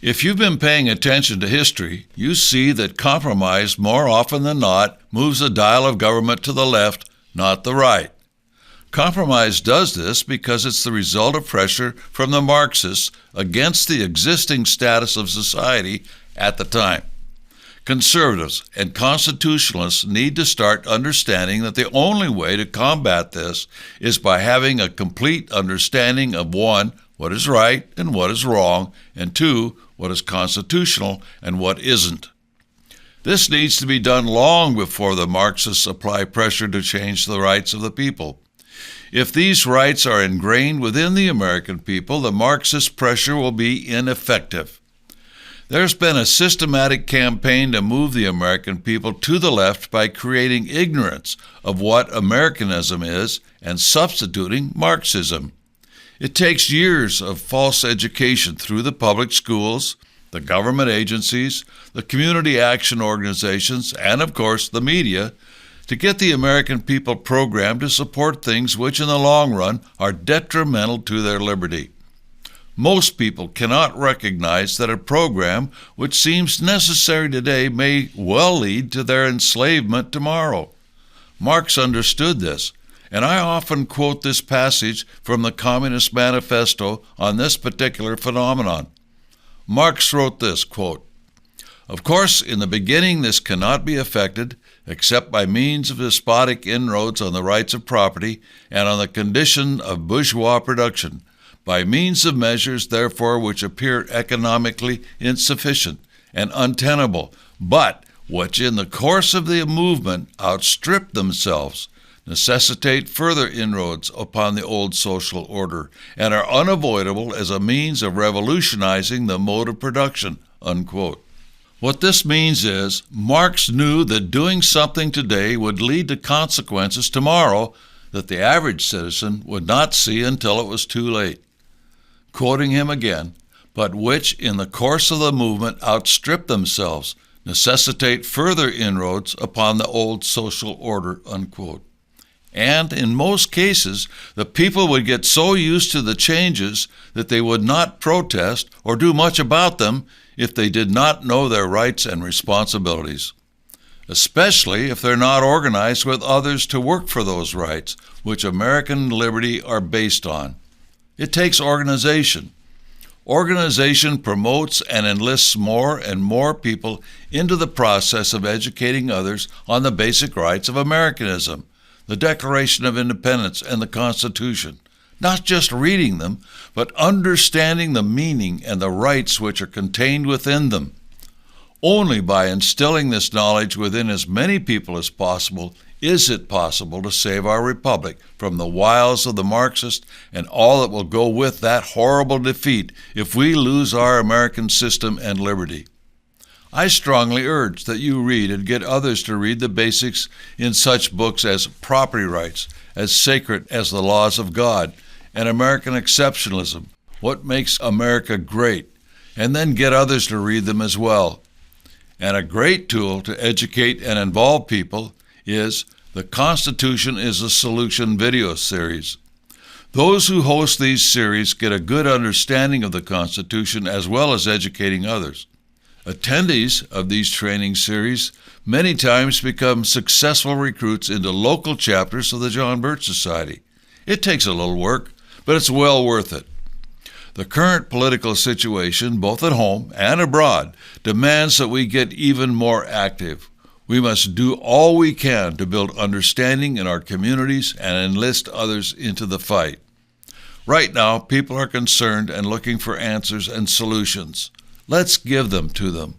If you've been paying attention to history, you see that compromise more often than not moves the dial of government to the left, not the right. Compromise does this because it's the result of pressure from the Marxists against the existing status of society at the time. Conservatives and constitutionalists need to start understanding that the only way to combat this is by having a complete understanding of 1, what is right and what is wrong, and 2, what is constitutional and what isn't. This needs to be done long before the Marxists apply pressure to change the rights of the people. If these rights are ingrained within the American people, the Marxist pressure will be ineffective. There's been a systematic campaign to move the American people to the left by creating ignorance of what Americanism is and substituting Marxism. It takes years of false education through the public schools, the government agencies, the community action organizations, and of course the media, to get the American people programmed to support things which in the long run are detrimental to their liberty. Most people cannot recognize that a program which seems necessary today may well lead to their enslavement tomorrow. Marx understood this, and I often quote this passage from the Communist Manifesto on this particular phenomenon. Marx wrote this, quote, "Of course, in the beginning this cannot be effected except by means of despotic inroads on the rights of property and on the condition of bourgeois production, by means of measures, therefore, which appear economically insufficient and untenable, but which in the course of the movement outstrip themselves, necessitate further inroads upon the old social order, and are unavoidable as a means of revolutionizing the mode of production," unquote. What this means is, Marx knew that doing something today would lead to consequences tomorrow that the average citizen would not see until it was too late. Quoting him again, "but which in the course of the movement outstrip themselves, necessitate further inroads upon the old social order," unquote. And in most cases, the people would get so used to the changes that they would not protest or do much about them if they did not know their rights and responsibilities, especially if they're not organized with others to work for those rights, which American liberty are based on. It takes organization. Organization promotes and enlists more and more people into the process of educating others on the basic rights of Americanism, the Declaration of Independence, and the Constitution. Not just reading them, but understanding the meaning and the rights which are contained within them. Only by instilling this knowledge within as many people as possible is it possible to save our republic from the wiles of the Marxist and all that will go with that horrible defeat if we lose our American system and liberty. I strongly urge that you read and get others to read the basics in such books as Property Rights, as Sacred as the Laws of God, and American Exceptionalism, What Makes America Great, and then get others to read them as well. And a great tool to educate and involve people is the Constitution is a Solution video series. Those who host these series get a good understanding of the Constitution as well as educating others. Attendees of these training series many times become successful recruits into local chapters of the John Birch Society. It takes a little work, but it's well worth it. The current political situation, both at home and abroad, demands that we get even more active. We must do all we can to build understanding in our communities and enlist others into the fight. Right now, people are concerned and looking for answers and solutions. Let's give them to them.